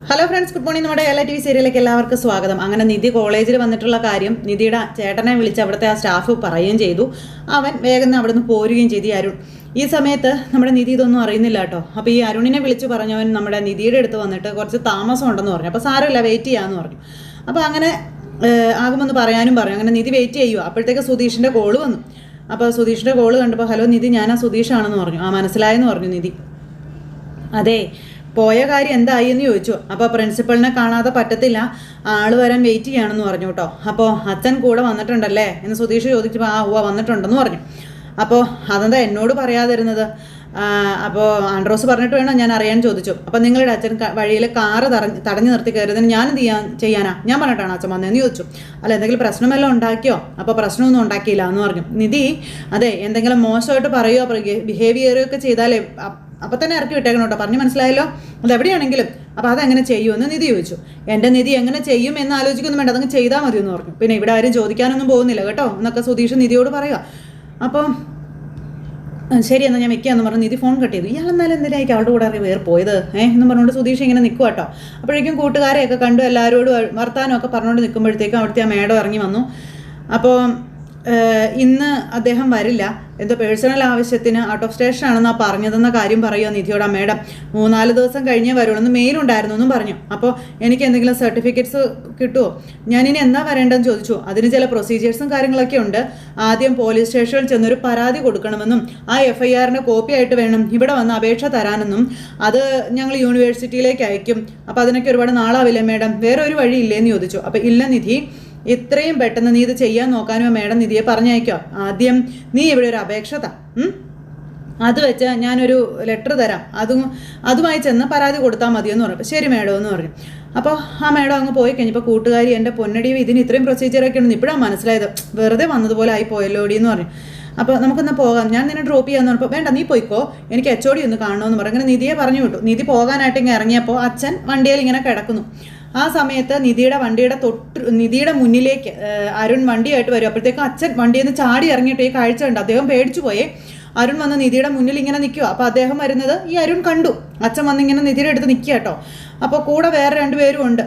Hello friends, good morning. നമ്മുടെ എല്ലാ TV സീരിയലിലേക്ക് എല്ലാവർക്കും സ്വാഗതം. അങ്ങനെ നിധി കോളേജിൽ വന്നിട്ടുള്ള കാര്യം നിധിയുടെ ചേട്ടനെ വിളിച്ച് അവിടുത്തെ ആ സ്റ്റാഫ് പറയുകയും ചെയ്തു. അവൻ വേഗം അവിടെ നിന്ന് പോരുകയും ചെയ്തു അരുൺ. ഈ സമയത്ത് നമ്മുടെ നിധി ഇതൊന്നും അറിയുന്നില്ല കേട്ടോ. അപ്പോൾ ഈ അരുണിനെ വിളിച്ച് പറഞ്ഞവൻ നമ്മുടെ നിധിയുടെ അടുത്ത് വന്നിട്ട് കുറച്ച് താമസം ഉണ്ടെന്ന് പറഞ്ഞു. അപ്പോൾ സാരമില്ല, വെയിറ്റ് ചെയ്യാമെന്ന് പറഞ്ഞു. അപ്പോൾ അങ്ങനെ ആകുമെന്ന് പറയാനും പറഞ്ഞു. അങ്ങനെ നിധി വെയിറ്റ് ചെയ്യുക. അപ്പോഴത്തേക്ക് സുധീഷിൻ്റെ കോള് വന്നു. അപ്പോൾ സുധീഷിൻ്റെ കോള് കണ്ടപ്പോൾ ഹലോ നിധി, ഞാൻ ആ സുധീഷാണെന്ന് പറഞ്ഞു. ആ മനസ്സിലായെന്ന് പറഞ്ഞു നിധി. അതെ, പോയ കാര്യം എന്തായി എന്ന് ചോദിച്ചു. അപ്പോൾ പ്രിൻസിപ്പളിനെ കാണാതെ പറ്റത്തില്ല, ആള് വരാൻ വെയിറ്റ് ചെയ്യുകയാണെന്ന് പറഞ്ഞു കേട്ടോ. അപ്പോൾ അച്ഛൻ കൂടെ വന്നിട്ടുണ്ടല്ലേ എന്ന് സുധീഷ് ചോദിച്ചപ്പോൾ വന്നിട്ടുണ്ടെന്ന് പറഞ്ഞു. അപ്പോൾ അതെന്താ എന്നോട് പറയാതിരുന്നത്? അപ്പോൾ ആൻഡ്രോസ് പറഞ്ഞിട്ട് വേണം ഞാൻ അറിയാൻ ചോദിച്ചു. അപ്പോൾ നിങ്ങളുടെ അച്ഛൻ വഴിയിൽ കാറ് തടഞ്ഞു നിർത്തി കയറിയതിന് ഞാൻ എന്ത് ചെയ്യാനാ? ഞാൻ പറഞ്ഞിട്ടാണ് അച്ഛൻ വന്നതെന്ന് ചോദിച്ചു. അല്ല, എന്തെങ്കിലും പ്രശ്നമെല്ലാം ഉണ്ടാക്കിയോ? അപ്പോൾ പ്രശ്നമൊന്നും ഉണ്ടാക്കിയില്ല എന്ന് പറഞ്ഞു. നിധി, അതെ, എന്തെങ്കിലും മോശമായിട്ട് പറയുകയോ ബിഹേവിയറൊക്കെ ചെയ്താലേ അപ്പം തന്നെ ഇറക്കി വിട്ടേക്കണം കേട്ടോ. പറഞ്ഞ് മനസ്സിലായല്ലോ? അതെവിടെയാണെങ്കിലും. അപ്പോൾ അതെങ്ങനെ ചെയ്യുമെന്ന് നിധി ചോദിച്ചു. എൻ്റെ നിധി എങ്ങനെ ചെയ്യും എന്ന് ആലോചിക്കൊന്നും വേണ്ട, അതങ്ങ് ചെയ്താൽ മതി എന്ന് പറഞ്ഞു. പിന്നെ ഇവിടെ ആരും ചോദിക്കാനൊന്നും പോകുന്നില്ല കേട്ടോ എന്നൊക്കെ സുധീഷ് നിധിയോട് പറയുക. അപ്പം ശരി എന്നാൽ ഞാൻ വെക്കാമെന്ന് പറഞ്ഞു നിധി ഫോൺ കട്ട് ചെയ്തു. ഇയാളെന്നാലും എന്തിനായിരിക്കും അവളുടെ കൂടെ അറിയാൻ വേറെ പോയത് എന്ന് പറഞ്ഞുകൊണ്ട് സുധീഷ് ഇങ്ങനെ നിൽക്കുക കേട്ടോ. അപ്പോഴേക്കും കൂട്ടുകാരെയൊക്കെ കണ്ടു എല്ലാവരോടും വർത്താനമൊക്കെ പറഞ്ഞുകൊണ്ട് നിൽക്കുമ്പോഴത്തേക്കും അവിടുത്തെ ആ മേഡം ഇറങ്ങി വന്നു. അപ്പോൾ ഇന്ന് അദ്ദേഹം വരില്ല, എന്തോ പേഴ്സണൽ ആവശ്യത്തിന് ഔട്ട് ഓഫ് സ്റ്റേഷൻ ആണെന്നാണ് പറഞ്ഞതെന്ന കാര്യം പറയുക നിധിയോട്. ആ മേഡം 3-4 ദിവസം കഴിഞ്ഞേ വരുള്ളൂ എന്ന് മെയിലുണ്ടായിരുന്നു എന്നും പറഞ്ഞു. അപ്പോൾ എനിക്ക് എന്തെങ്കിലും സർട്ടിഫിക്കറ്റ്സ് കിട്ടുമോ? ഞാനിനി എന്നാ വരേണ്ടതെന്ന് ചോദിച്ചു. അതിന് ചില പ്രൊസീജിയേഴ്സും കാര്യങ്ങളൊക്കെ ഉണ്ട്. ആദ്യം പോലീസ് സ്റ്റേഷനിൽ ചെന്നൊരു പരാതി കൊടുക്കണമെന്നും ആ FIRന്റെ കോപ്പി ആയിട്ട് വേണം ഇവിടെ വന്ന് അപേക്ഷ തരാനെന്നും അത് ഞങ്ങൾ യൂണിവേഴ്സിറ്റിയിലേക്ക് അയക്കും. അപ്പോൾ അതിനൊക്കെ ഒരുപാട് നാളാവില്ലേ മേഡം? വേറെ ഒരു വഴി ഇല്ലേന്ന് ചോദിച്ചു. അപ്പോൾ ഇല്ല നിധി, ഇത്രയും പെട്ടെന്ന് നീ ഇത് ചെയ്യാൻ നോക്കാനോ മേഡം നിധിയെ പറഞ്ഞയക്കോ. ആദ്യം നീ ഇവിടെ ഒരു അപേക്ഷ അത് വെച്ച് ഞാനൊരു ലെറ്റർ തരാം, അതുമായി ചെന്ന് പരാതി കൊടുത്താൽ മതിയെന്ന് പറഞ്ഞു. ശരി മേഡം എന്ന് പറഞ്ഞു. അപ്പോൾ ആ മേഡം അങ്ങ് പോയി കഴിഞ്ഞപ്പോൾ കൂട്ടുകാരി എൻ്റെ പൊന്നടി ഇതിന് ഇത്രയും പ്രൊസീജിയറൊക്കെ ഉണ്ടെന്ന് ഇപ്പോഴാണ് മനസ്സിലായത്, വെറുതെ വന്നതുപോലെ ആയി പോയല്ലോടി എന്ന് പറഞ്ഞു. അപ്പോൾ നമുക്കൊന്ന് പോകാം, ഞാൻ നിന്നെ ഡ്രോപ്പ് ചെയ്യാമെന്ന് പറഞ്ഞപ്പോൾ വേണ്ട നീ പോയിക്കോ, എനിക്ക് HOD ഒന്ന് കാണണമെന്ന് പറഞ്ഞു. അങ്ങനെ നിധിയെ പറഞ്ഞു വിട്ടു. നിധി പോകാനായിട്ട് ഇങ്ങനെ ഇറങ്ങിയപ്പോൾ അച്ഛൻ വണ്ടിയിൽ ഇങ്ങനെ കിടക്കുന്നു. ആ സമയത്ത് നിധിയുടെ മുന്നിലേക്ക് അരുൺ വണ്ടിയായിട്ട് വരും. അപ്പോഴത്തേക്കും അച്ഛൻ വണ്ടിയിൽ നിന്ന് ചാടി ഇറങ്ങിയിട്ട് ഈ കാഴ്ച ഉണ്ട്. അദ്ദേഹം പേടിച്ചു പോയേ. അരുൺ വന്ന് നിധിയുടെ മുന്നിൽ ഇങ്ങനെ നിൽക്കുക. അപ്പോൾ അദ്ദേഹം വരുന്നത് ഈ അരുൺ കണ്ടു. അച്ഛൻ വന്ന് ഇങ്ങനെ നിധിയുടെ അടുത്ത് നിൽക്കുക കേട്ടോ. അപ്പോൾ കൂടെ വേറെ 2 പേരും ഉണ്ട്.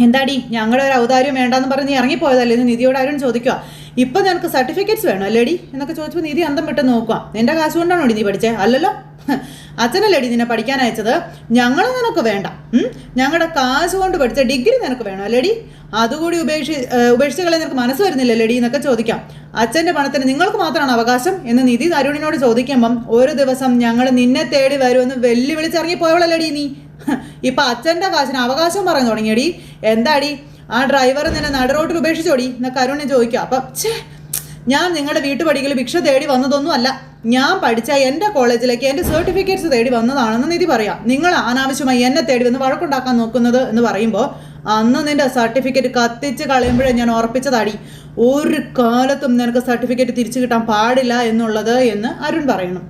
എന്താടി ഞങ്ങളുടെ ഒരു ഔദാര്യം വേണ്ടാന്ന് പറഞ്ഞ് നീ ഇറങ്ങിപ്പോയതല്ലേ എന്ന് നിധിയോട് അരുൺ ചോദിക്കുക. ഇപ്പം നിനക്ക് സർട്ടിഫിക്കറ്റ്സ് വേണം അല്ലേടി എന്നൊക്കെ ചോദിച്ചപ്പോൾ നിധി അന്തം വിട്ട് നോക്കുക. എൻ്റെ കാശ് കൊണ്ടാണോ നീ പഠിച്ചേ? അല്ലല്ലോ, അച്ഛനല്ലേടി നിന്നെ പഠിക്കാൻ അയച്ചത്. ഞങ്ങൾ നിനക്ക് വേണ്ട, ഞങ്ങളുടെ കാശ് കൊണ്ട് പഠിച്ച ഡിഗ്രി നിനക്ക് വേണം അല്ലേടി? അതുകൂടി ഉപേക്ഷിച്ച് കളയാൻ നിനക്ക് മനസ്സ് വരുന്നില്ല ലേഡി എന്നൊക്കെ ചോദിക്കാം. അച്ഛൻ്റെ പണത്തിന് നിങ്ങൾക്ക് മാത്രമാണ് അവകാശം എന്ന് നിധി അരുണിനോട് ചോദിക്കുമ്പം ഒരു ദിവസം ഞങ്ങൾ നിന്നെ തേടി വരുമെന്ന് വെല്ലുവിളിച്ചിറങ്ങി പോയവളല്ലേടി നീ. ഇപ്പം അച്ഛൻ്റെ കാശിന് അവകാശം പറഞ്ഞു തുടങ്ങിയടി. എന്താടി ആ ഡ്രൈവർ നിന്നെ നടുറോട്ടിൽ ഉപേക്ഷിച്ചോടി എന്നൊക്കെ അരുണിനെ ചോദിക്കുക. അപ്പം ഞാൻ നിങ്ങളുടെ വീട്ടുപടിക്കൽ ഭിക്ഷ തേടി വന്നതൊന്നും അല്ല, ഞാൻ പഠിച്ച എൻ്റെ കോളേജിലേക്ക് എൻ്റെ സർട്ടിഫിക്കറ്റ്സ് തേടി വന്നതാണെന്ന് നിധി പറയാം. നിങ്ങൾ അനാവശ്യമായി എന്നെ തേടി വന്ന് വഴക്കുണ്ടാക്കാൻ നോക്കുന്നത് എന്ന് പറയുമ്പോൾ അന്ന് നിന്റെ സർട്ടിഫിക്കറ്റ് കത്തിച്ച് കളയുമ്പോഴേ ഞാൻ ഉറപ്പിച്ചതാടി, ഒരു കാലത്തും നിനക്ക് സർട്ടിഫിക്കറ്റ് തിരിച്ചു കിട്ടാൻ പാടില്ല എന്നുള്ളത് എന്ന് അരുൺ പറയണം.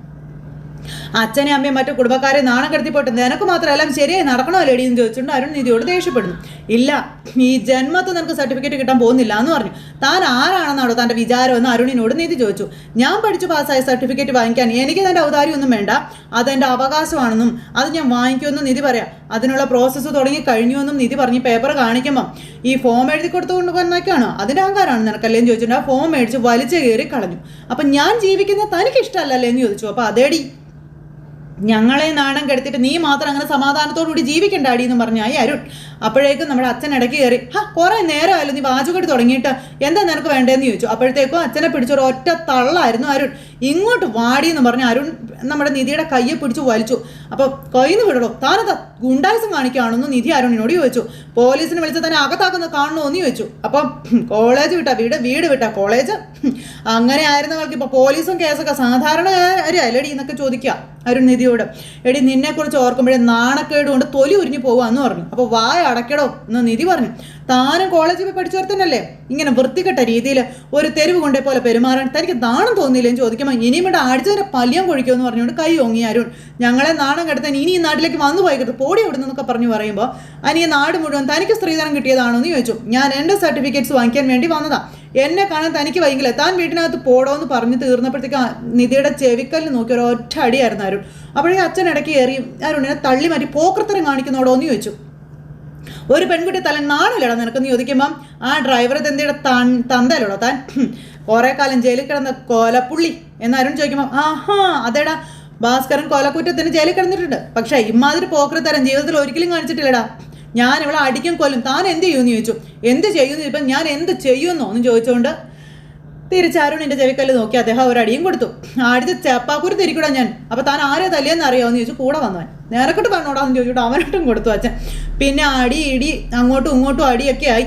അച്ഛനെ അമ്മയും മറ്റു കുടുംബക്കാരെ നാണം കടത്തിപ്പോട്ടെ, നിനക്ക് മാത്രം എല്ലാം ശരിയായി നടക്കണോ ലേഡി എന്ന് ചോദിച്ചുകൊണ്ട് അരുൺ നിധിയോട് ദേഷ്യപ്പെടുന്നു. ഇല്ല, ഈ ജന്മത്ത് നിനക്ക് സർട്ടിഫിക്കറ്റ് കിട്ടാൻ പോകുന്നില്ല എന്ന് പറഞ്ഞു. താൻ ആരാണെന്നാണോ തൻ്റെ വിചാരം എന്ന് അരുണിനോട് നിധി ചോദിച്ചു. ഞാൻ പഠിച്ചു പാസ്സായ സർട്ടിഫിക്കറ്റ് വാങ്ങിക്കാൻ എനിക്ക് തൻ്റെ ഔദാര്യമൊന്നും വേണ്ട, അതെൻ്റെ അവകാശമാണെന്നും അത് ഞാൻ വാങ്ങിക്കുമെന്നും നിധി പറയാം. അതിനുള്ള പ്രോസസ്സ് തുടങ്ങി കഴിഞ്ഞുവെന്നും നിധി പറഞ്ഞ് പേപ്പർ കാണിക്കുമ്പം ഈ ഫോം എഴുതി കൊടുത്തുകൊണ്ട് വന്നേക്കാണോ അതിൻ്റെ അഹങ്കാരമാണ് നിനക്കല്ലേന്ന് ചോദിച്ചിട്ടുണ്ട്. ആ ഫോം മേടിച്ച് വലിച്ചു കയറി കളഞ്ഞു. അപ്പം ഞാൻ ജീവിക്കുന്നത് തനിക്ക് ഇഷ്ടമല്ലല്ലേ എന്ന് ചോദിച്ചു. അപ്പോൾ അതേടി, ഞങ്ങളെ നാണം കെടുത്തിട്ട് നീ മാത്രം അങ്ങനെ സമാധാനത്തോടുകൂടി ജീവിക്കണ്ടാടി എന്ന് പറഞ്ഞായി അരുൺ. അപ്പോഴേക്കും നമ്മുടെ അച്ഛൻ ഇടയ്ക്ക് കയറി കുറേ നേരമായാലും നീ വാചുകടി തുടങ്ങിയിട്ട് എന്താ നിനക്ക് വേണ്ടതെന്ന് ചോദിച്ചു. അപ്പോഴത്തേക്കും അച്ഛനെ പിടിച്ചൊരു ഒറ്റ തള്ളായിരുന്നു അരുൺ. ഇങ്ങോട്ട് വാടി എന്ന് പറഞ്ഞ് അരുൺ നമ്മുടെ നിധിയുടെ കയ്യെ പിടിച്ച് വലിച്ചു. അപ്പോൾ കയ്യിന്ന് വിടണോ, താനത് ഗുണ്ടായിസം കാണിക്കുകയാണെന്ന് നിധി അരുണിനോട് ചോദിച്ചു. പോലീസിനെ വിളിച്ച് തന്നെ അകത്താക്കുന്ന കാണണോ എന്ന് ചോദിച്ചു. അപ്പം കോളേജ് വിട്ടാ വീട് വിട്ടാ കോളേജ്, അങ്ങനെ ആയിരുന്നവർക്ക് ഇപ്പോൾ പോലീസും കേസൊക്കെ സാധാരണ കാര്യമല്ലേടി എന്നൊക്കെ ചോദിക്കുക അരുൺ നിധിയോട്. എടി നിന്നെക്കുറിച്ച് ഓർക്കുമ്പോഴേ നാണക്കേട് കൊണ്ട് തൊലി ഉരിഞ്ഞു പോവാന്ന് പറഞ്ഞു. അപ്പോൾ വായ അടയ്ക്കടോ എന്ന് നിധി പറഞ്ഞു. താനും കോളേജിൽ പോയി പഠിച്ചോർത്തന്നല്ലേ ഇങ്ങനെ വൃത്തികെട്ട രീതിയിൽ ഒരു തെരുവ് കൊണ്ടേ പോലെ പെരുമാറാൻ തനിക്ക് നാണം തോന്നിയില്ലെന്ന് ചോദിക്കുമ്പോൾ ഇനിയും ഇവിടെ അടിച്ചതിൻ്റെ പല്യം കൊഴിക്കുമെന്ന് പറഞ്ഞുകൊണ്ട് കൈ ഓങ്ങി അരുൺ. ഞങ്ങളെ നാണം കെടുത്താൻ ഇനി ഈ നാട്ടിലേക്ക് വന്നു പോയിക്കരുത്, പോടി അവിടെ നിന്നൊക്കെ പറഞ്ഞു പറയുമ്പോൾ അനിയ നാട് മുഴുവൻ തനിക്ക് സ്ത്രീധനം കിട്ടിയതാണോ എന്ന് ചോദിച്ചു. ഞാൻ എൻ്റെ സർട്ടിഫിക്കറ്റ്സ് വാങ്ങിക്കാൻ വേണ്ടി വന്നതാ, എന്നെ കാണാൻ തനിക്ക് വൈകില്ല, താൻ വീട്ടിനകത്ത് പോടോന്ന് പറഞ്ഞ് തീർന്നപ്പോഴത്തേക്ക് നിധിയുടെ ചെവിക്കല്ല് നോക്കി ഒരൊറ്റ അടിയായിരുന്നു അരുൺ. അപ്പോഴേ അച്ഛൻ ഇടയ്ക്ക് കയറി അരുണിനെ തള്ളി മാറ്റി പോക്കൃത്തരം കാണിക്കുന്നോടോ എന്ന് ചോദിച്ചു. ഒരു പെൺകുട്ടി തല നാണില്ലടാ നിനക്കെന്ന് ചോദിക്കുമ്പം ആ ഡ്രൈവറെ തന്തയുടെ തന്തയിലൂടെ താൻ കുറേ കാലം ജയിലിൽ കിടന്ന കൊലപ്പുള്ളി എന്ന് അരുൺ ചോദിക്കുമ്പോൾ ആഹാ അതേടാ ഭാസ്കരൻ കൊലക്കുറ്റത്തിന് ജയിലിൽ കിടന്നിട്ടുണ്ട്. പക്ഷേ ഇമാതിരി പോക്കൃത്തരം ജീവിതത്തിൽ ഒരിക്കലും കാണിച്ചിട്ടില്ലടാ. ഞാൻ ഇവിടെ അടിക്കും കൊല്ലും, താൻ എന്ത് ചെയ്യുമെന്ന് ചോദിച്ചു. എന്ത് ചെയ്യുമെന്ന് ഇപ്പം ഞാൻ എന്ത് ചെയ്യുമെന്നോ എന്ന് ചോദിച്ചുകൊണ്ട് തിരിച്ച് അരുണിൻ്റെ ചെവിക്കല്ല് നോക്കി അദ്ദേഹം ഒരടിയും കൊടുത്തു. അടിച്ച് ചെപ്പാക്കൂരി തിരിക്കൂടാ ഞാൻ. അപ്പോൾ താൻ ആരെ തല്ലിയെന്ന് അറിയാമെന്ന് ചോദിച്ചു. കൂടെ വന്നവൻ നേരക്കെട്ട് കണ്ണോടാന്ന് ചോദിച്ചിട്ട് അവനിട്ടും കൊടുത്തു അച്ഛൻ. പിന്നെ അടി ഇടി അങ്ങോട്ടും ഇങ്ങോട്ടും അടിയൊക്കെ ആയി.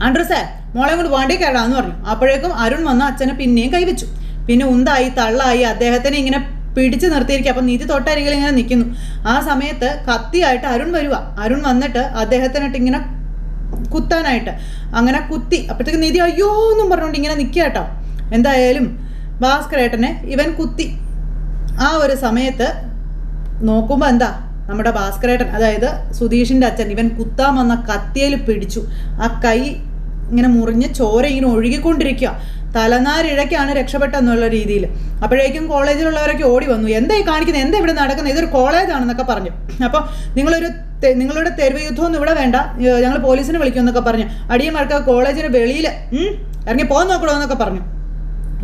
ആൻഡ്രൂസേ മോളെ കൊണ്ട് വണ്ടി കയറാമെന്ന് പറഞ്ഞു. അപ്പോഴേക്കും അരുൺ വന്ന് അച്ഛനെ പിന്നെയും കൈവച്ചു. പിന്നെ ഉന്തായി തള്ളായി അദ്ദേഹത്തിനെ ഇങ്ങനെ പിടിച്ചു നിർത്തിയിരിക്കുക. അപ്പം നീതി തൊട്ടരികിൽ ഇങ്ങനെ നിൽക്കുന്നു. ആ സമയത്ത് കത്തിയായിട്ട് അരുൺ വരുക. അരുൺ വന്നിട്ട് അദ്ദേഹത്തിനിട്ട് ഇങ്ങനെ കുത്താനായിട്ട് അങ്ങനെ കുത്തി. അപ്പോഴത്തേക്ക് നീതി അയ്യോ എന്നും പറഞ്ഞുകൊണ്ട് ഇങ്ങനെ നിൽക്കുക കേട്ടോ. എന്തായാലും ഭാസ്കരേട്ടനെ ഇവൻ കുത്തി. ആ ഒരു സമയത്ത് നോക്കുമ്പോൾ എന്താ നമ്മുടെ ഭാസ്കരേട്ടൻ, അതായത് സുധീഷിൻ്റെ അച്ഛൻ, ഇവൻ കുത്താൻ വന്ന കത്തിയിൽ പിടിച്ചു. ആ കൈ ഇങ്ങനെ മുറിഞ്ഞ് ചോര ഇങ്ങനെ ഒഴുകിക്കൊണ്ടിരിക്കുക. തലനാരിഴയ്ക്കാണ് രക്ഷപ്പെട്ടെന്നുള്ള രീതിയിൽ. അപ്പോഴേക്കും കോളേജിലുള്ളവരൊക്കെ ഓടി വന്നു. എന്താ ഈ കാണിക്കുന്നത്, എന്താ ഇവിടെ നടക്കുന്നത്, ഇതൊരു കോളേജാണെന്നൊക്കെ പറഞ്ഞു. അപ്പോൾ നിങ്ങളുടെ തെരുവ് യുദ്ധമൊന്നും ഇവിടെ വേണ്ട, ഞങ്ങൾ പോലീസിനെ വിളിക്കുമെന്നൊക്കെ പറഞ്ഞു. അടിയന്മാർക്ക് കോളേജിന് വെളിയിൽ ഇറങ്ങി പോകാൻ നോക്കണോ എന്നൊക്കെ പറഞ്ഞു.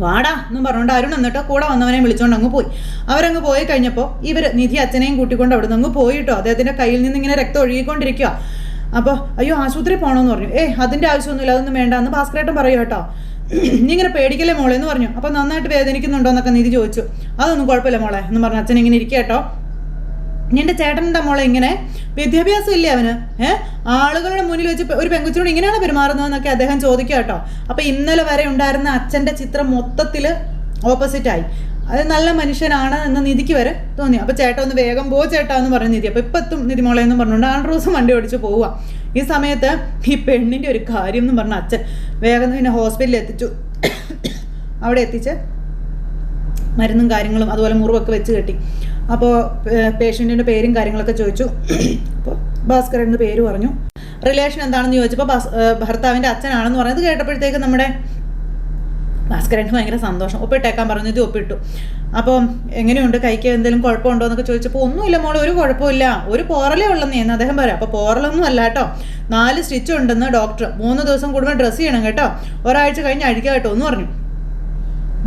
വാടാ എന്നും പറഞ്ഞുകൊണ്ട് അരുൺ എന്നിട്ട് കൂടെ വന്നവനെ വിളിച്ചുകൊണ്ട് അങ്ങ് പോയി. അവരങ്ങ് പോയി കഴിഞ്ഞപ്പോൾ ഇവർ നിധി അച്ഛനെയും കൂട്ടിക്കൊണ്ട് അവിടെ നിന്ന് അങ്ങ് പോയിട്ടോ. അദ്ദേഹത്തിൻ്റെ കയ്യിൽ നിന്ന് ഇങ്ങനെ രക്തം ഒഴുകിക്കൊണ്ടിരിക്കുക. അപ്പോൾ അയ്യോ ആശുപത്രി പോകണമെന്ന് പറഞ്ഞു. അതിൻ്റെ ആവശ്യമൊന്നുമില്ല, അതൊന്നും വേണ്ട എന്ന് ഭാസ്കരേട്ടൻ പറയും കേട്ടോ. നീ ഇങ്ങനെ പേടിക്കല്ലേ മോളെ എന്ന് പറഞ്ഞു. അപ്പോൾ നന്നായിട്ട് വേദനിക്കുന്നുണ്ടോ എന്നൊക്കെ നിധി ചോദിച്ചു. അതൊന്നും കുഴപ്പമില്ല മോളെ എന്ന് പറഞ്ഞു അച്ഛൻ ഇങ്ങനെ ഇരിക്കുക കേട്ടോ. നിന്റെ ചേട്ടൻ്റെ മോളെ ഇങ്ങനെ വിദ്യാഭ്യാസം ഇല്ലേ അവന്? ആളുകളുടെ മുന്നിൽ വെച്ച് ഒരു പെങ്കുച്ചിനോട് ഇങ്ങനെയാണ് പെരുമാറുന്നതെന്നൊക്കെ അദ്ദേഹം ചോദിക്കുക കേട്ടോ. അപ്പോൾ ഇന്നലെ വരെ ഉണ്ടായിരുന്ന അച്ഛൻ്റെ ചിത്രം മൊത്തത്തിൽ ഓപ്പോസിറ്റായി. അത് നല്ല മനുഷ്യനാണ് എന്ന് നിധിക്ക് വരെ തോന്നി. അപ്പോൾ ചേട്ടാ ഒന്ന് വേഗം പോ ചേട്ടാ എന്ന് പറഞ്ഞു നിധി. അപ്പോൾ ഇപ്പം എത്തും നിധി മോളെ എന്ന് പറഞ്ഞുകൊണ്ട് ആൻഡ്രൂസ് വണ്ടി ഓടിച്ച് പോവുക. ഈ സമയത്ത് ഈ പെണ്ണിൻ്റെ ഒരു കാര്യം എന്ന് പറഞ്ഞ അച്ഛൻ വേഗം പിന്നെ ഹോസ്പിറ്റലിൽ എത്തിച്ചു. അവിടെ എത്തിച്ച് മരുന്നും കാര്യങ്ങളും അതുപോലെ മുറിവൊക്കെ വെച്ച് കെട്ടി. അപ്പോൾ പേഷ്യൻറ്റിൻ്റെ പേരും കാര്യങ്ങളൊക്കെ ചോദിച്ചു. അപ്പോൾ ഭാസ്കരൻ എന്ന് പേര് പറഞ്ഞു. റിലേഷൻ എന്താണെന്ന് ചോദിച്ചപ്പോൾ ഭർത്താവിൻ്റെ അച്ഛനാണെന്ന് പറഞ്ഞത് കേട്ടപ്പോഴത്തേക്ക് നമ്മുടെ ഭാസ്കരന് ഭയങ്കര സന്തോഷം. ഒപ്പിട്ടേക്കാൻ പറഞ്ഞു. ഇത് ഒപ്പിട്ടു. അപ്പോൾ എങ്ങനെയുണ്ട്, കൈക്ക് എന്തെങ്കിലും കുഴപ്പമുണ്ടോ എന്നൊക്കെ ചോദിച്ചപ്പോൾ ഒന്നുമില്ല മോളെ, ഒരു കുഴപ്പമില്ല, ഒരു പോറലേ ഉള്ളെന്ന് അദ്ദേഹം പറയാം. അപ്പോൾ പോറലൊന്നും അല്ല കേട്ടോ, 4 സ്റ്റിച്ച് ഉണ്ടെന്ന് ഡോക്ടർ, 3 ദിവസം കൂടുമ്പോൾ ഡ്രസ്സ് ചെയ്യണം കേട്ടോ, ഒരാഴ്ച കഴിഞ്ഞ് അഴിക്കുക കേട്ടോ എന്ന് പറഞ്ഞു.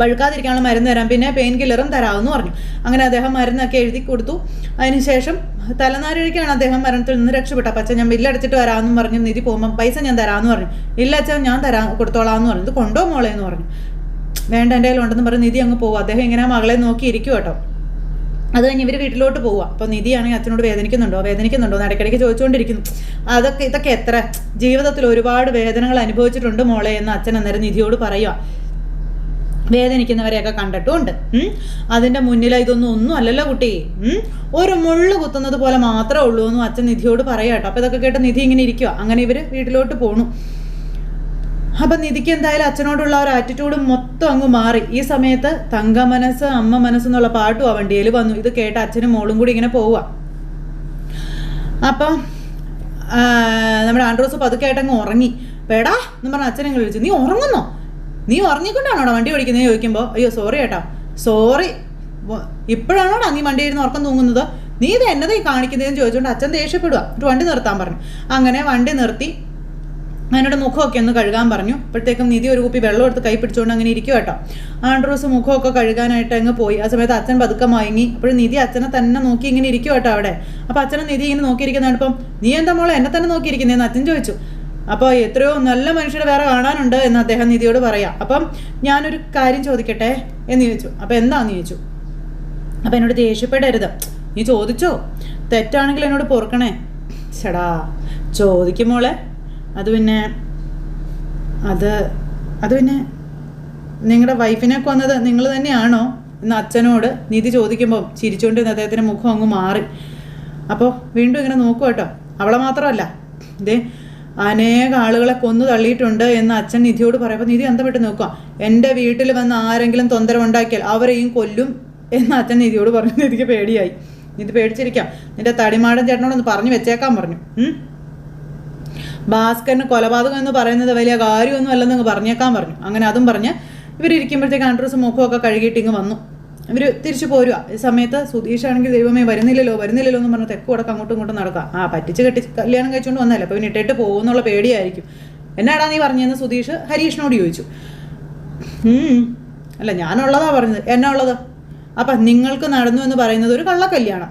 പഴുക്കാതിരിക്കാനുള്ള മരുന്ന് തരാം, പിന്നെ പെയിൻ കില്ലറും തരാമെന്ന് പറഞ്ഞു. അങ്ങനെ അദ്ദേഹം മരുന്നൊക്കെ എഴുതി കൊടുത്തു. അതിനുശേഷം തലനാരിഴയ്ക്കാണ് അദ്ദേഹം മരണത്തിൽ നിന്ന് രക്ഷപ്പെട്ട. അപ്പം അച്ഛൻ ഞാൻ ബില്ലടച്ചിട്ട് വരാമെന്ന് പറഞ്ഞു. നിധി പോകുമ്പം പൈസ ഞാൻ തരാമെന്ന് പറഞ്ഞു. ഇല്ല അച്ഛൻ ഞാൻ കൊടുത്തോളാമെന്ന് പറഞ്ഞു. ഇത് കൊണ്ടോ മോളെ എന്ന് പറഞ്ഞു. വേണ്ട എൻ്റെ കയ്യിലുണ്ടെന്ന് പറഞ്ഞ് നിധി അങ്ങ് പോകും. അദ്ദേഹം ഇങ്ങനെ മകളെ നോക്കിയിരിക്കും കേട്ടോ. അത് കഴിഞ്ഞ് ഇവർ വീട്ടിലോട്ട് പോവുക. അപ്പോൾ നിധിയാണെങ്കിൽ അച്ഛനോട് വേദനിക്കുന്നുണ്ടോ എന്ന് ഇടയ്ക്കിടയ്ക്ക് ചോദിച്ചുകൊണ്ടിരിക്കുന്നു. ഇതൊക്കെ എത്ര ജീവിതത്തിൽ ഒരുപാട് വേദനകൾ അനുഭവിച്ചിട്ടുണ്ട് മോളെ എന്ന് അച്ഛൻ അന്നേരം നിധിയോട് പറയുക. വേദനിക്കുന്നവരെയൊക്കെ കണ്ടിട്ടുമുണ്ട്. അതിൻ്റെ മുന്നിൽ ഒന്നും അല്ലല്ലോ കുട്ടി, ഒരു മുള്ളു കുത്തുന്നത് പോലെ മാത്രമേ ഉള്ളൂ എന്നും അച്ഛൻ നിധിയോട് പറയാം കേട്ടോ. അപ്പോൾ ഇതൊക്കെ കേട്ട് നിധി ഇങ്ങനെ ഇരിക്കുക. അങ്ങനെ ഇവർ വീട്ടിലോട്ട് പോണു. അപ്പം നിധിക്ക് എന്തായാലും അച്ഛനോടുള്ള ഒരു ആറ്റിറ്റ്യൂഡ് മൊത്തം അങ്ങ് മാറി. ഈ സമയത്ത് തങ്ക മനസ്സ് അമ്മ മനസ്സെന്നുള്ള പാട്ടും ആ വണ്ടിയിൽ വന്നു. ഇത് കേട്ട് അച്ഛനും മോളും കൂടി ഇങ്ങനെ പോവുക. അപ്പം നമ്മുടെ ആൻഡ്രൂസ് പതുക്കെയായിട്ടങ്ങ് ഉറങ്ങി. പേടാ എന്ന് പറഞ്ഞ അച്ഛനെ വിളിച്ചു. നീ ഉറങ്ങിക്കൊണ്ടാണോടാ വണ്ടി ഓടിക്കുന്നത് ചോദിക്കുമ്പോൾ അയ്യോ സോറി ഏട്ടാ, സോറി, ഇപ്പോഴാണോടാ നീ വണ്ടി ഇരുന്ന് ഉറക്കം തൂങ്ങുന്നത്, നീ ഇത് എന്നതേ കാണിക്കുന്നതെന്ന് ചോദിച്ചുകൊണ്ട് അച്ഛൻ ദേഷ്യപ്പെടുക. ഒരു വണ്ടി നിർത്താൻ പറഞ്ഞു. അങ്ങനെ വണ്ടി നിർത്തി അതിനോട് മുഖമൊക്കെ ഒന്ന് കഴുകാൻ പറഞ്ഞു. അപ്പോഴത്തേക്കും നിധി ഒരു കുപ്പി വെള്ളം എടുത്ത് കൈ പിടിച്ചുകൊണ്ട് അങ്ങനെ ഇരിക്കും കേട്ടോ. ആൻഡ്രൂസ് മുഖമൊക്കെ കഴുകാനായിട്ട് അങ്ങ് പോയി. ആ സമയത്ത് അച്ഛൻ പതുക്കെ മയങ്ങി. അപ്പോഴും നിധി അച്ഛനെ തന്നെ നോക്കി ഇങ്ങനെ ഇരിക്കും കേട്ടോ അവിടെ. അപ്പോൾ അച്ഛനെ നിധി ഇങ്ങനെ നോക്കിയിരിക്കുന്നതാണ്. ഇപ്പം നീ എന്താ മോളെ എന്നെ തന്നെ നോക്കിയിരിക്കുന്നതെന്ന് അച്ഛൻ ചോദിച്ചു. അപ്പോൾ എത്രയോ നല്ല മനുഷ്യരെ വേറെ കാണാനുണ്ട് എന്ന് അദ്ദേഹം നിധിയോട് പറയാം. അപ്പം ഞാനൊരു കാര്യം ചോദിക്കട്ടെ എന്ന് ചോദിച്ചു. അപ്പോൾ എന്താണെന്ന് ചോദിച്ചു. അപ്പം എന്നോട് ദേഷ്യപ്പെടരുത്, നീ ചോദിച്ചോ, തെറ്റാണെങ്കിൽ എന്നോട് പൊറുക്കണേ. ചേടാ ചോദിക്കും മോളെ. അത് പിന്നെ നിങ്ങളുടെ വൈഫിനെ കൊന്നത് നിങ്ങൾ തന്നെയാണോ എന്ന് അച്ഛനോട് നിധി ചോദിക്കുമ്പോൾ ചിരിച്ചുകൊണ്ട് അദ്ദേഹത്തിൻ്റെ മുഖം അങ്ങ് മാറി. അപ്പോൾ വീണ്ടും ഇങ്ങനെ നോക്കുക കേട്ടോ. അവളെ മാത്രമല്ല, ഇതേ അനേക ആളുകളെ കൊന്നു തള്ളിയിട്ടുണ്ട് എന്ന് അച്ഛൻ നിധിയോട് പറയുമ്പോൾ നിധി അന്തപ്പെട്ട് നോക്കുക. എൻ്റെ വീട്ടിൽ വന്ന് ആരെങ്കിലും തൊന്തരവുണ്ടാക്കിയാൽ അവരെയും കൊല്ലും എന്ന് അച്ഛൻ നിധിയോട് പറഞ്ഞു. നിധിക്ക് പേടിയായി. നിധി പേടിച്ചിരിക്കാം. നിന്റെ തടിമാടൻ ചേട്ടനോടൊന്ന് പറഞ്ഞു വെച്ചേക്കാൻ പറഞ്ഞു. ഭാസ്കരന് കൊലപാതകം എന്ന് പറയുന്നത് വലിയ കാര്യമൊന്നും അല്ലെന്ന് പറഞ്ഞേക്കാൻ പറഞ്ഞു. അങ്ങനെ അതും പറഞ്ഞ് ഇവരിയ്ക്കുമ്പോഴത്തേക്ക് ആൻഡ്രൂസ് മുഖമൊക്കെ കഴുകിയിട്ട് ഇങ്ങ് വന്നു. ഇവർ തിരിച്ചു പോരുക. ഈ സമയത്ത് സുധീഷാണെങ്കിൽ ദൈവമേ വരുന്നില്ലല്ലോ എന്ന് പറഞ്ഞ് തെക്ക് വടക്ക് അങ്ങോട്ടും ഇങ്ങോട്ടും നടക്കുക. പറ്റിച്ച് കല്യാണം കഴിച്ചുകൊണ്ട് വന്നല്ലേ, അപ്പോൾ പിന്നെ ഇട്ടിട്ട് പോകുമെന്നുള്ള പേടിയായിരിക്കും. എന്നാടാ നീ പറഞ്ഞതെന്ന് സുധീഷ് ഹരീഷിനോട് ചോദിച്ചു. അല്ല ഞാനുള്ളതാ പറഞ്ഞത്. എന്നാ ഉള്ളത്? അപ്പം നിങ്ങൾക്ക് നടന്നു എന്ന് പറയുന്നത് ഒരു കള്ളക്കല്യാണം,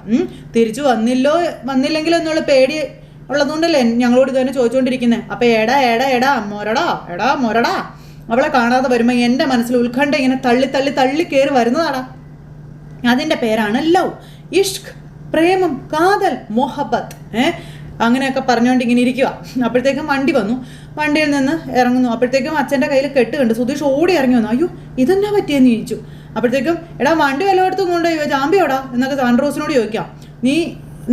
തിരിച്ചു വന്നില്ലെങ്കിലോ എന്നുള്ള പേടി ഉള്ളതുകൊണ്ടല്ലേ ഞങ്ങളോട് ഇതുതന്നെ ചോദിച്ചുകൊണ്ടിരിക്കുന്നത്. അപ്പം എടാ മൊരടാ അവളെ കാണാതെ വരുമ്പോൾ എൻ്റെ മനസ്സിൽ ഉത്കണ്ഠ ഇങ്ങനെ തള്ളി കയറി വരുന്നതാടാ. അതിൻ്റെ പേരാണ് ലവ്, ഇഷ്ക്, പ്രേമം, കാതൽ, മൊഹബത്ത്. അങ്ങനെയൊക്കെ പറഞ്ഞുകൊണ്ട് ഇങ്ങനെ ഇരിക്കുക. അപ്പോഴത്തേക്കും വണ്ടി വന്നു. വണ്ടിയിൽ നിന്ന് ഇറങ്ങുന്നു. അപ്പോഴത്തേക്കും അച്ഛൻ്റെ കയ്യിൽ കെട്ട് കണ്ട് സുധീഷ് ഓടി ഇറങ്ങി വന്നു. അയ്യോ ഇതെന്നാ പറ്റിയെന്ന് ചോദിച്ചു. അപ്പോഴത്തേക്കും എടാ വണ്ടി വല്ലയിടത്തും കൊണ്ടുപോയി ചാമ്പിയോടാ എന്നൊക്കെ ആൻഡ്രോസിനോട് ചോദിക്കാം.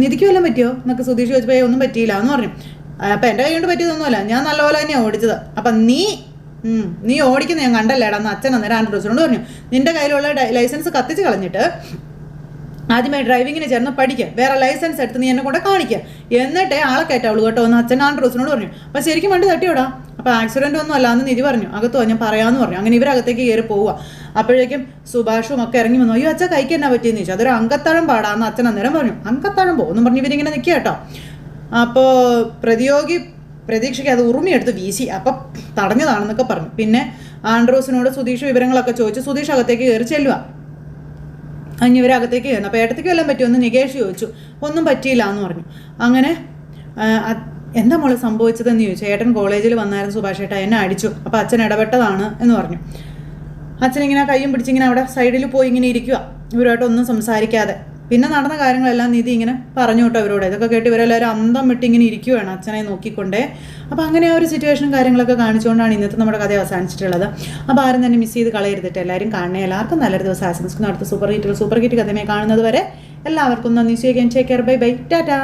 നിധിക്ക് വല്ലതും പറ്റിയോ എന്നൊക്കെ സുധീഷ് ചോദിച്ചപ്പോൾ ഒന്നും പറ്റിയില്ല എന്ന് പറഞ്ഞു. അപ്പം എൻ്റെ കൈ കൊണ്ട് പറ്റിയതൊന്നുമല്ല, ഞാൻ നല്ലപോലെ തന്നെയാണ് ഓടിച്ചത്. അപ്പം നീ ഓടിക്കുന്ന ഞാൻ കണ്ടല്ലേടാ എന്ന് അച്ഛൻ അന്നേരം ആൻഡ്രോസിനോട് പറഞ്ഞു. നിന്റെ കയ്യിലുള്ള ലൈസൻസ് കത്തിച്ച് കളഞ്ഞിട്ട് ആദ്യമായി ഡ്രൈവിങ്ങിന് ചേർന്ന് പഠിക്കുക, വേറെ ലൈസൻസ് എടുത്ത് നീ എന്നെ കൊണ്ട് കാണിക്കുക, എന്നിട്ടേ ആളെ കയറ്റാവുള്ളൂ കേട്ടോ എന്ന് അച്ഛൻ ആൻഡ്രോസിനോട് പറഞ്ഞു. അപ്പം ശരിക്കും വണ്ടി തട്ടിയോടാ? അപ്പം ആക്സിഡൻ്റ് ഒന്നും അല്ല എന്ന് നിധി പറഞ്ഞു. അകത്തോ ഞാൻ പറയാമെന്ന് പറഞ്ഞു. അങ്ങനെ ഇവരകത്തേക്ക് കയറി പോവുക. അപ്പോഴേക്കും സുഭാഷും ഒക്കെ ഇറങ്ങി വന്നു. അയ്യോ അച്ഛൻ കൈക്ക് എന്നാ പറ്റിയെന്ന് ചോദിച്ചു. അതൊരു അങ്കത്താഴം പാടാന്ന് അച്ഛൻ അന്നേരം പറഞ്ഞു. അങ്കത്താഴം പോകുമെന്നും പറഞ്ഞ് ഇവരിങ്ങനെ നിൽക്കുക കേട്ടോ. അപ്പോൾ പ്രതീക്ഷയ്ക്ക് അത് ഉറുമിയെടുത്ത് വീശി. അപ്പം തടഞ്ഞതാണെന്നൊക്കെ പറഞ്ഞു. പിന്നെ ആൻഡ്രോസിനോട് സുധീഷ് വിവരങ്ങളൊക്കെ ചോദിച്ചു. സുധീഷ് അകത്തേക്ക് കയറി ചെല്ലുക. ഇവരകത്തേക്ക് കയറുന്നു. അപ്പോൾ ഏട്ടത്തേക്ക് വല്ലതും പറ്റുമെന്ന് നികേഷ് ചോദിച്ചു. ഒന്നും പറ്റിയില്ല എന്ന് പറഞ്ഞു. അങ്ങനെ എന്താ മോളെ സംഭവിച്ചതെന്ന് ചോദിച്ചു. ഏട്ടൻ കോളേജിൽ വന്നായിരുന്നു സുഭാഷ് ഏട്ടാ, എന്നെ അടിച്ചു, അപ്പോൾ അച്ഛൻ ഇടപെട്ടതാണ് എന്ന് പറഞ്ഞു. അച്ഛനിങ്ങനെ കയ്യും പിടിച്ചിങ്ങനെ അവിടെ സൈഡിൽ പോയി ഇങ്ങനെ ഇരിക്കുക, ഇവരുമായിട്ടൊന്നും സംസാരിക്കാതെ. പിന്നെ നടന്ന കാര്യങ്ങളെല്ലാം നിധി ഇങ്ങനെ പറഞ്ഞു കേട്ടോ ഇവരോട്. ഇതൊക്കെ കേട്ട് ഇവരെല്ലാവരും അന്തം വിട്ട് ഇങ്ങനെ ഇരിക്കുകയാണ് അച്ഛനെ നോക്കിക്കൊണ്ടേ. അപ്പോൾ അങ്ങനെ ആ ഒരു സിറ്റുവേഷനും കാര്യങ്ങളൊക്കെ കാണിച്ചുകൊണ്ടാണ് ഇന്നത്തെ നമ്മുടെ കഥ അവസാനിച്ചിട്ടുള്ളത്. അപ്പോൾ ആരും തന്നെ മിസ് ചെയ്ത് കളയരുതിട്ട് എല്ലാവരും കാണണേ. എല്ലാവർക്കും നല്ലൊരു ദിവസം ആശംസിക്കുന്നു. അടുത്ത സൂപ്പർ ഹിറ്റ് കഥയുമായി കാണുന്നത് വരെ എല്ലാവർക്കും നന്ദി. സ്വീകരിക്കാൻ. Take care. ബൈ ടാറ്റാ.